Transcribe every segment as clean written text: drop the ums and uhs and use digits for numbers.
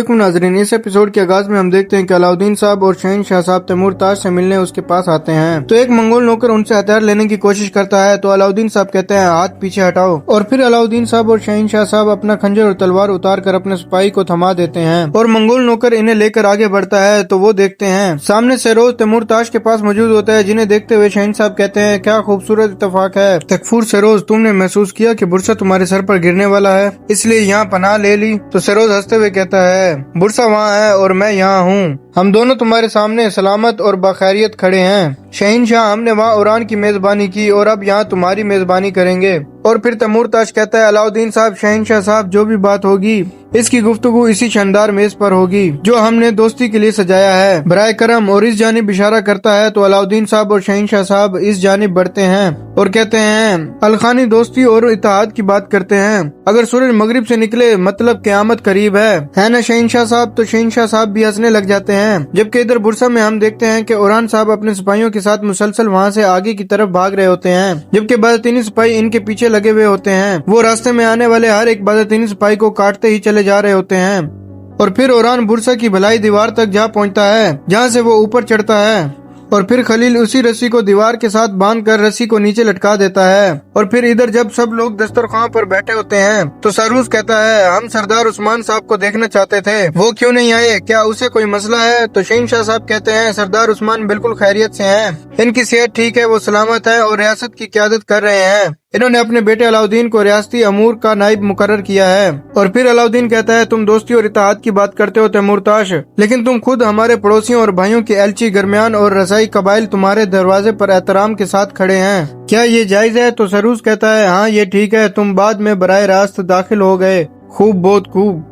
नाज़रीन, इस एपिसोड के आगाज में हम देखते हैं कि अलाउद्दीन साहब और शहंशाह साहब तैमूर ताज से मिलने उसके पास आते हैं। तो एक मंगोल नौकर उनसे हथियार लेने की कोशिश करता है तो अलाउद्दीन साहब कहते हैं हाथ पीछे हटाओ, और फिर अलाउद्दीन साहब और शहंशाह साहब अपना खंजर और तलवार उतार कर अपने सिपाही को थमा देते हैं और मंगोल नौकर इन्हें लेकर आगे बढ़ता है। तो वो देखते हैं सामने सरोज तैमूर ताज के पास मौजूद होता है, जिन्हें देखते हुए शहंशाह साहब कहते हैं क्या खूबसूरत इत्तेफाक है। तकफूर सरोज, तुमने महसूस किया कि बुरसा तुम्हारे सर पर गिरने वाला है, इसलिए यहाँ पनाह ले ली? तो सरोज हंसते हुए कहता है बुरसा वहाँ है और मैं यहाँ हूँ, हम दोनों तुम्हारे सामने सलामत और बखैरियत खड़े हैं। शहंशाह, हमने वहाँ उरान की मेजबानी की और अब यहाँ तुम्हारी मेजबानी करेंगे। और फिर तैमूर ताज कहता है अलाउद्दीन साहब, शहंशाह साहब, जो भी बात होगी इसकी गुफ्तगू इसी शानदार मेज पर होगी जो हमने दोस्ती के लिए सजाया है, बराए करम। और इस जानिब इशारा करता है तो अलाउद्दीन साहब और शहंशाह साहब इस जानिब बढ़ते हैं और कहते हैं अलखानी दोस्ती और इत्तेहाद की बात करते हैं। अगर सूरज मगरिब से निकले मतलब क़यामत करीब है ना शहंशाह साहब? तो शहंशाह साहब भी हंसने लग जाते हैं। जबकि इधर बुरसा में हम देखते हैं कि उरान साहब अपने सिपाहियों के साथ मुसलसल वहाँ से आगे की तरफ भाग रहे होते हैं, जबकि बाज़तीनी सिपाही इनके पीछे लगे हुए होते हैं। वो रास्ते में आने वाले हर एक बाज़तीनी सिपाही को काटते ही चले जा रहे होते हैं। और फिर उरान बुरसा की भलाई दीवार तक जा पहुंचता है, जहां से वो ऊपर चढ़ता है और फिर खलील उसी रस्सी को दीवार के साथ बांधकर रस्सी को नीचे लटका देता है। और फिर इधर जब सब लोग दस्तरखान पर बैठे होते हैं तो सरूज कहता है हम सरदार उस्मान साहब को देखना चाहते थे, वो क्यों नहीं आए, क्या उसे कोई मसला है? तो शहंशाह साहब कहते हैं सरदार उस्मान बिल्कुल खैरियत से हैं, इनकी सेहत ठीक है, वो सलामत है और रियासत की क़यादत कर रहे हैं। इन्होंने अपने बेटे अलाउद्दीन को रियासती अमूर का नायब मुकर्रर किया है। और फिर अलाउद्दीन कहता है तुम दोस्ती और इत्तेहाद की बात करते हो तैमूर ताज, लेकिन तुम खुद हमारे पड़ोसियों और भाइयों के एलची गरमियान और रसाई कबाइल तुम्हारे दरवाजे पर एहतराम के साथ खड़े हैं, क्या ये जायज है? तो सरूज कहता है हाँ ये ठीक है, तुम बाद में बराए रास्त दाखिल हो गए, खूब बहुत खूब।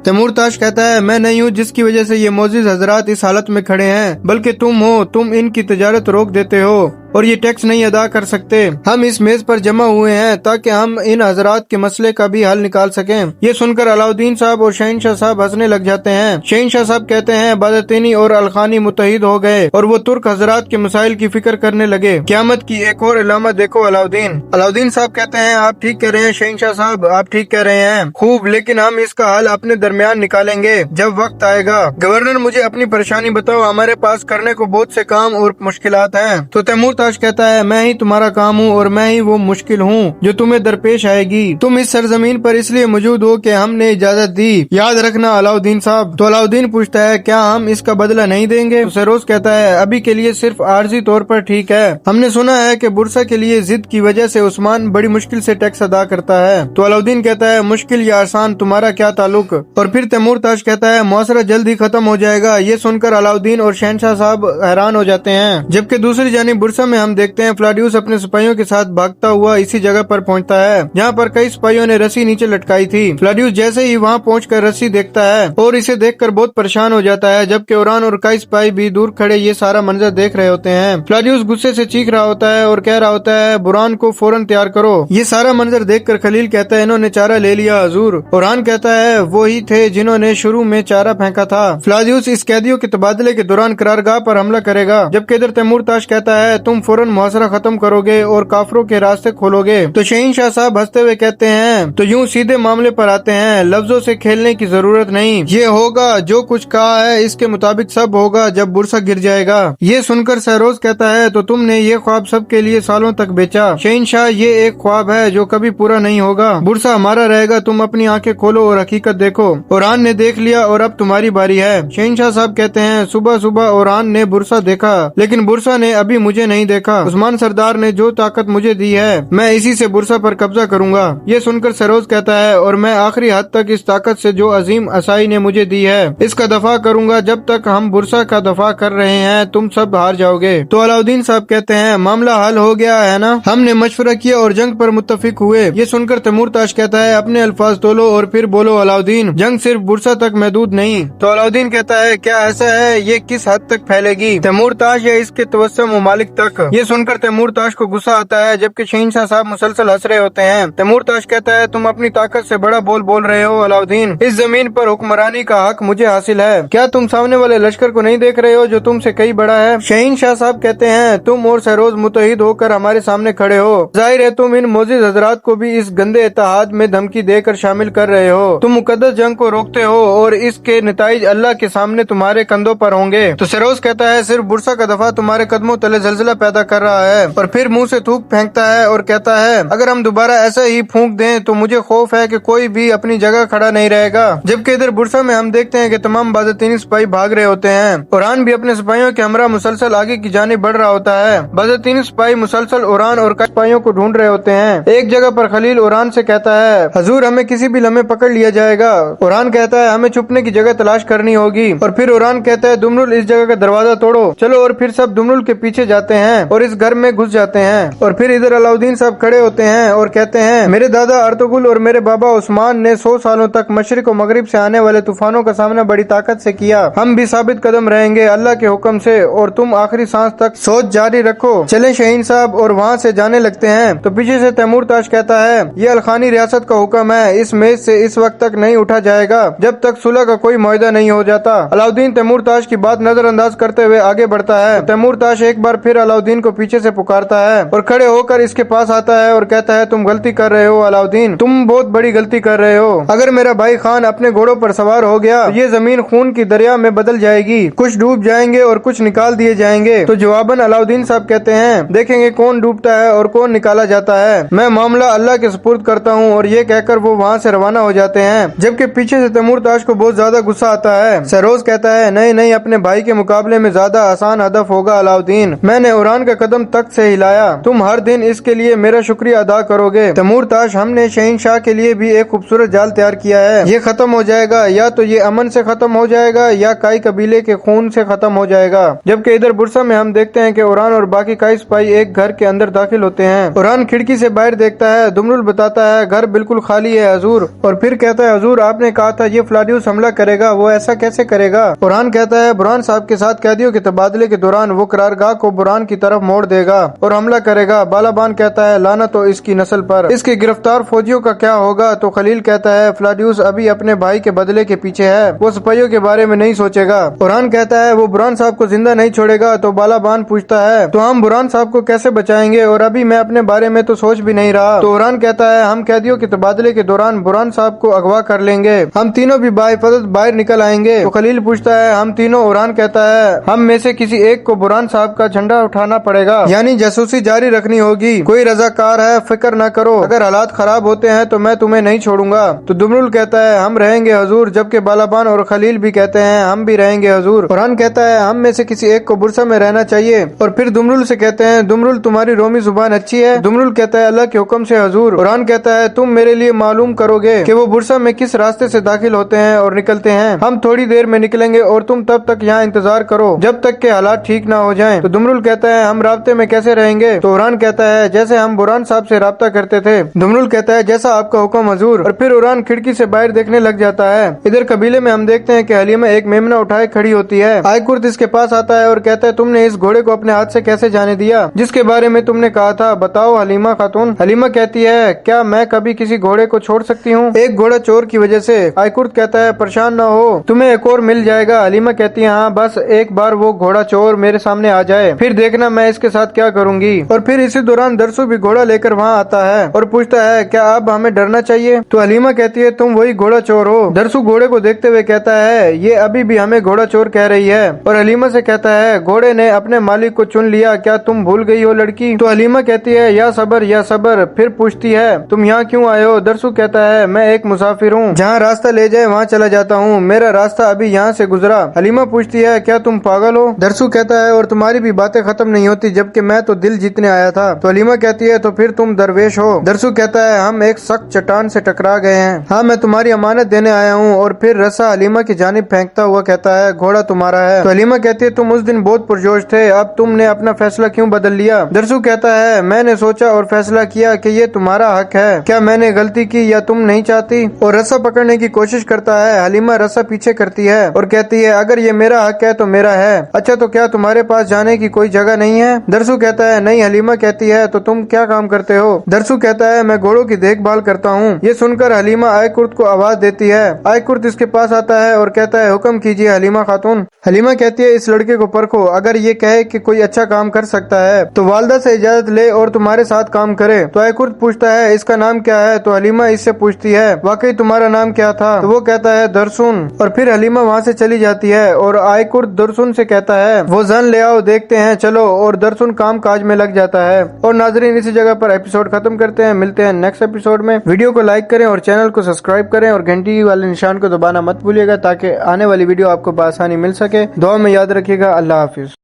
तैमूर ताज कहता है मैं नहीं हूँ जिसकी वजह से ये मोअज़्ज़िज़ हजरात इस हालत में खड़े हैं, बल्कि तुम हो, तुम इनकी तजारत रोक देते हो और ये टैक्स नहीं अदा कर सकते। हम इस मेज पर जमा हुए हैं ताकि हम इन हजरात के मसले का भी हल निकाल सकें। ये सुनकर अलाउद्दीन साहब और शहंशाह साहब हंसने लग जाते हैं। शहंशाह साहब कहते हैं बाज़तीनी और अलखानी मुत्तहिद हो गए और वो तुर्क हजरात के मसाइल की फिक्र करने लगे। क़यामत की एक और अलामत देखो अलाउद्दीन साहब कहते हैं आप ठीक कह रहे हैं शहंशाह साहब, आप ठीक कह रहे हैं, खूब, लेकिन हम इसका हल अपने दरमियान निकालेंगे जब वक्त आएगा। गवर्नर मुझे अपनी परेशानी बताओ, हमारे पास करने को बहुत से काम और मुश्किलात हैं। तो तैमूर ताज कहता है मैं ही तुम्हारा काम हूँ और मैं ही वो मुश्किल हूँ जो तुम्हें दरपेश आएगी। तुम इस सरजमीन पर इसलिए मौजूद हो कि हमने इजाजत दी, याद रखना अलाउद्दीन साहब। तो अलाउद्दीन पूछता है क्या हम इसका बदला नहीं देंगे? तो सरोज कहता है अभी के लिए सिर्फ आर्जी तौर पर ठीक है, हमने सुना है कि बुरसा के लिए जिद की वजह से उस्मान बड़ी मुश्किल से टैक्स अदा करता है। तो अलाउद्दीन कहता है मुश्किल या आसान तुम्हारा क्या ताल्लुक? और फिर तैमूर ताज कहता है मुआसरा जल्द ही खत्म हो जाएगा। ये सुनकर अलाउद्दीन और शहंशाह साहब हैरान हो जाते हैं। जबकि दूसरी जानिब बुरसा में हम देखते हैं फ्लाडियूस अपने सिपाहियों के साथ भागता हुआ इसी जगह पर पहुंचता है जहां पर कई सिपाहियों ने रस्सी नीचे लटकाई थी। फ्लाडियूस जैसे ही वहां पहुंचकर रस्सी देखता है और इसे देखकर बहुत परेशान हो जाता है, जबकि उरान और कई सिपाही भी दूर खड़े ये सारा मंजर देख रहे होते हैं। फ्लाडियूस गुस्से से चीख रहा होता है और कह रहा होता है बुरान को फौरन तैयार करो। ये सारा मंजर देखकर खलील कहता है इन्होंने चारा ले लिया हुजूर। उरान कहता है वो ही थे जिन्होंने शुरू में चारा फेंका था। फ्लाडियूस इस कैदियों के तबादले के दौरान करारगाह पर हमला करेगा। जबकि इधर तैमूर ताज कहता है तुम फौरन मुआसरा खत्म करोगे और काफरों के रास्ते खोलोगे। तो शहंशाह साहब हंसते हुए कहते हैं तो यूं सीधे मामले पर आते हैं, लफ्जों से खेलने की जरूरत नहीं, ये होगा जो कुछ कहा है इसके मुताबिक सब होगा जब बुरसा गिर जाएगा। ये सुनकर सरोज कहता है तो तुमने ये ख्वाब सबके लिए सालों तक बेचा शहंशाह, ये एक ख्वाब है जो कभी पूरा नहीं होगा, बुरसा हमारा रहेगा, तुम अपनी आंखें खोलो और हकीकत देखो। उरान ने देख लिया और अब तुम्हारी बारी है। शहंशाह साहब कहते हैं सुबह सुबह उरान ने बुरसा देखा, लेकिन बुरसा ने अभी मुझे नहीं देखा। उस्मान सरदार ने जो ताकत मुझे दी है मैं इसी से बुरसा पर कब्जा करूंगा। ये सुनकर सरोज कहता है और मैं आखिरी हद तक इस ताकत से जो अजीम असाई ने मुझे दी है इसका दफा करूंगा। जब तक हम बुरसा का दफा कर रहे हैं तुम सब हार जाओगे। तो अलाउद्दीन साहब कहते हैं मामला हल हो गया है ना, हमने मशवरा किया और जंग पर मुत्तफिक हुए। ये सुनकर तैमूर ताज कहता है अपने अल्फाज तोलो और फिर बोलो अलाउद्दीन, जंग सिर्फ बुरसा तक महदूद नहीं। तो अलाउद्दीन कहता है क्या ऐसा है, ये किस हद तक फैलेगी? तैमूर ताज या इसके तवस्सुम ममालिक तक? तक। ये सुनकर तैमूर ताश को गुस्सा आता है, जबकि शहंशाह साहब मुसलसल हंस रहे होते हैं। तैमूर ताश कहता है, तुम अपनी ताकत से बड़ा बोल रहे हो अलाउद्दीन। इस जमीन पर हुक्मरानी का हक मुझे हासिल है। क्या तुम सामने वाले लश्कर को नहीं देख रहे हो जो तुमसे कई बड़ा है? शहंशाह साहब कहते हैं, तुम और सहरोज मुतहिद होकर हमारे सामने खड़े हो। जाहिर है तुम इन मोजिज हजरात को भी इस गंदे इत्तेहाद में धमकी देकर शामिल कर रहे हो। तुम मुकद्दस जंग को रोकते हो और इसके नताइज अल्लाह के सामने तुम्हारे कंधों पर होंगे। तो सहरोज कहता है, सिर्फ बुरसा का दफा तुम्हारे कदमों तले जलजिला पैदा कर रहा है। और फिर मुंह से थूक फेंकता है और कहता है, अगर हम दोबारा ऐसा ही फूंक दें तो मुझे खौफ है कि कोई भी अपनी जगह खड़ा नहीं रहेगा। जबकि इधर बुरसा में हम देखते हैं कि तमाम बाज़तीनी सिपाही भाग रहे होते हैं। उरान भी अपने सिपाहियों के हमरा मुसलसल आगे की जानिब बढ़ रहा होता है। बाज़तीनी सिपाही मुसलसल उरान और सिपाहियों को ढूंढ रहे होते हैं। एक जगह पर खलील उरान से कहता है, हजूर हमें किसी भी लम्हे पकड़ लिया जाएगा। उरान कहता है, हमें छुपने की जगह तलाश करनी होगी। और फिर उरान कहता है, दुमरुल इस जगह का दरवाजा तोड़ो। चलो। और फिर सब दुमरुल के पीछे जाते हैं और इस घर में घुस जाते हैं। और फिर इधर अलाउद्दीन साहब खड़े होते हैं और कहते हैं, मेरे दादा अर्तुगरुल और मेरे बाबा उस्मान ने 100 सालों तक मशरिक और मगरिब से आने वाले तूफानों का सामना बड़ी ताकत से किया। हम भी साबित कदम रहेंगे अल्लाह के हुक्म से, और तुम आखिरी सांस तक सोच जारी रखो। चलें शहीन साहब। और वहाँ से जाने लगते हैं। तो पीछे से तैमूर ताश कहता है, ये अलखानी रियासत का हुक्म है, इस मेज से इस वक्त तक नहीं उठा जाएगा जब तक सुलह का कोई मुआहदा नहीं हो जाता। अलाउद्दीन तैमूर ताश की बात नजरअंदाज करते हुए आगे बढ़ता है। तैमूर ताश एक बार फिर अलाउद्दीन को पीछे से पुकारता है और खड़े होकर इसके पास आता है और कहता है, तुम गलती कर रहे हो अलाउद्दीन, तुम बहुत बड़ी गलती कर रहे हो। अगर मेरा भाई खान अपने घोड़ों पर सवार हो गया तो ये जमीन खून की दरिया में बदल जाएगी। कुछ डूब जाएंगे और कुछ निकाल दिए जाएंगे। तो जवाबन अलाउद्दीन साहब कहते हैं, देखेंगे कौन डूबता है और कौन निकाला जाता है। मैं मामला अल्लाह के सुपुर्द करता हूँ। और ये कहकर वो वहाँ से रवाना हो जाते हैं। जबकि पीछे से तैमूर ताश को बहुत ज्यादा गुस्सा आता है। सहरोज कहता है, नहीं, अपने भाई के मुकाबले में ज्यादा आसान हदफ होगा अलाउद्दीन। मैंने उरान का कदम तख्त से हिलाया, तुम हर दिन इसके लिए मेरा शुक्रिया अदा करोगे। तैमूर ताश, हमने शहंशाह के लिए भी एक खूबसूरत जाल तैयार किया है। ये खत्म हो जाएगा, या तो ये अमन से खत्म हो जाएगा या काई कबीले के खून से खत्म हो जाएगा। जबकि इधर बुरसा में हम देखते हैं कि उरान और बाकी काई सिपाही एक घर के अंदर दाखिल होते हैं। उरान खिड़की से बाहर देखता है। दुमरुल बताता है, घर बिल्कुल खाली है हजूर। और फिर कहता है, हजूर आपने कहा था ये फ्लाडियूस हमला करेगा, वो ऐसा कैसे करेगा? उरान कहता है, बुरहान साहब के साथ कैदियों के तबादले के दौरान वो करारगाह को बुरहान की तरफ मोड़ देगा और हमला करेगा। बालाबान कहता है, लाना तो इसकी नस्ल पर, इसके गिरफ्तार फौजियों का क्या होगा? तो खलील कहता है, फ्लाडियूस अभी अपने भाई के बदले के पीछे है, वो सिपाहियों के बारे में नहीं सोचेगा। बुरहान कहता है, वो बुरहान साहब को जिंदा नहीं छोड़ेगा। तो बालाबान पूछता है, तो हम बुरहान साहब को कैसे बचाएंगे? और अभी मैं अपने बारे में तो सोच भी नहीं रहा। तो उरान कहता है, हम कैदियों के तबादले के दौरान बुरहान साहब को अगवा कर लेंगे, हम तीनों भी बाहिफाजत बाहर निकल आएंगे। तो खलील पूछता है, हम तीनों? उरान कहता है, हम में से किसी एक को बुरहान साहब का झंडा उठाना पड़ेगा, यानी जासूसी जारी रखनी होगी। कोई रजाकार है, फिक्र न करो, अगर हालात खराब होते हैं तो मैं तुम्हें नहीं छोड़ूंगा। तो दुमरुल कहता है, हम रहेंगे हजूर। जबकि बालाबान और खलील भी कहते हैं, हम भी रहेंगे हजूर। उरान कहता है, हम में से किसी एक को बुरसा में रहना चाहिए। और फिर दुमरुल से कहते हैं, दुमरुल तुम्हारी रोमी जुबान अच्छी है? दुमरुल कहता है, अल्लाह के हुक्म से हजूर। उरान कहता है, तुम मेरे लिए मालूम करोगे कि वो बुरसा में किस रास्ते से दाखिल होते हैं और निकलते हैं। हम थोड़ी देर में निकलेंगे और तुम तब तक यहाँ इंतजार करो जब तक के हालात ठीक ना हो जाएं। तो दुमरुल कहता है, हम राब्ते में कैसे रहेंगे? तो उरान कहता है, जैसे हम बुरहान साहब से राब्ता करते थे। दुमरुल कहता है, जैसा आपका हुक्म हजूर। और फिर उरान खिड़की से बाहर देखने लग जाता है। इधर कबीले में हम देखते हैं कि हलीमा एक मेमना उठाए खड़ी होती है। आयकुर्द इसके पास आता है और कहता है, तुमने इस घोड़े को अपने हाथ से कैसे जाने दिया जिसके बारे में तुमने कहा था? बताओ हलीमा खातून। हलीमा कहती है, क्या मैं कभी किसी घोड़े को छोड़ सकती हूँ, एक घोड़ा चोर की वजह से? आयकुर्द कहता है, परेशान न हो, तुम्हें एक और मिल जाएगा। हलीमा कहती है, हाँ बस एक बार वो घोड़ा चोर मेरे सामने आ जाए, फिर देखना मैं इसके साथ क्या करूंगी। और फिर इसी दौरान दरसू भी घोड़ा लेकर वहाँ आता है और पूछता है, क्या अब हमें डरना चाहिए? तो हलीमा कहती है, तुम वही घोड़ा चोर हो। दरसू घोड़े को देखते हुए कहता है, ये अभी भी हमें घोड़ा चोर कह रही है। और हलीमा से कहता है, घोड़े ने अपने मालिक को चुन लिया, क्या तुम भूल गई हो लड़की? तो हलीमा कहती है, या सबर या सबर। फिर पूछती है, तुम यहाँ क्यों आए हो? दरसू कहता है, मैं एक मुसाफिर हूँ, जहाँ रास्ता ले जाए वहाँ चला जाता हूँ, मेरा रास्ता अभी यहाँ से गुजरा। हलीमा पूछती है, क्या तुम पागल हो? दरसू कहता है, और तुम्हारी भी बातें खत्म नहीं होती, जबकि मैं तो दिल जीतने आया था। तो हलीमा कहती है, तो फिर तुम दरवेश हो? दरसू कहता है, हम एक सख्त चट्टान से टकरा गए हैं, हाँ मैं तुम्हारी अमानत देने आया हूँ। और फिर रस्सा हलीमा की जानिब फेंकता हुआ कहता है, घोड़ा तुम्हारा है। तो हलीमा कहती है, तुम उस दिन बहुत पुरजोश थे, अब तुमने अपना फैसला क्यों बदल लिया? दरसू कहता है, मैंने सोचा और फैसला किया कि ये तुम्हारा हक है, क्या मैंने गलती की या तुम नहीं चाहती? और रस्सा पकड़ने की कोशिश करता है। हलीमा रस्सा पीछे करती है और कहती है, अगर ये मेरा हक है तो मेरा है। अच्छा तो क्या तुम्हारे पास जाने की कोई जगह नहीं है? दरसू कहता है नहीं। हलीमा कहती है तो तुम क्या काम करते हो? दरसू कहता है मैं घोड़ों की देखभाल करता हूँ। ये सुनकर हलीमा आय कुर्त को आवाज देती है। आय कुर्त इसके पास आता है और कहता है हुक्म कीजिए हलीमा खातून। हलीमा कहती है इस लड़के को परखो, अगर ये कहे कि कोई अच्छा काम कर सकता है तो वालदा से इजाजत ले और तुम्हारे साथ काम करे। तो आय कुर्त पूछता है इसका नाम क्या है? तो हलीमा इससे पूछती है वाकई तुम्हारा नाम क्या था? तो वो कहता है दरसुन। और फिर हलीमा वहाँ से चली जाती है और आय कुर्त दरसुन से कहता है वो जन ले आओ, देखते हैं चलो। और दरसुन काम काज में लग जाता है। और नाजरीन इसी जगह पर एपिसोड खत्म करते हैं। मिलते हैं नेक्स्ट एपिसोड में। वीडियो को लाइक करें और चैनल को सब्सक्राइब करें और घंटी वाले निशान को दबाना मत भूलिएगा ताकि आने वाली वीडियो आपको बआसानी मिल सके। दुआ में याद रखिएगा। अल्लाह हाफिज।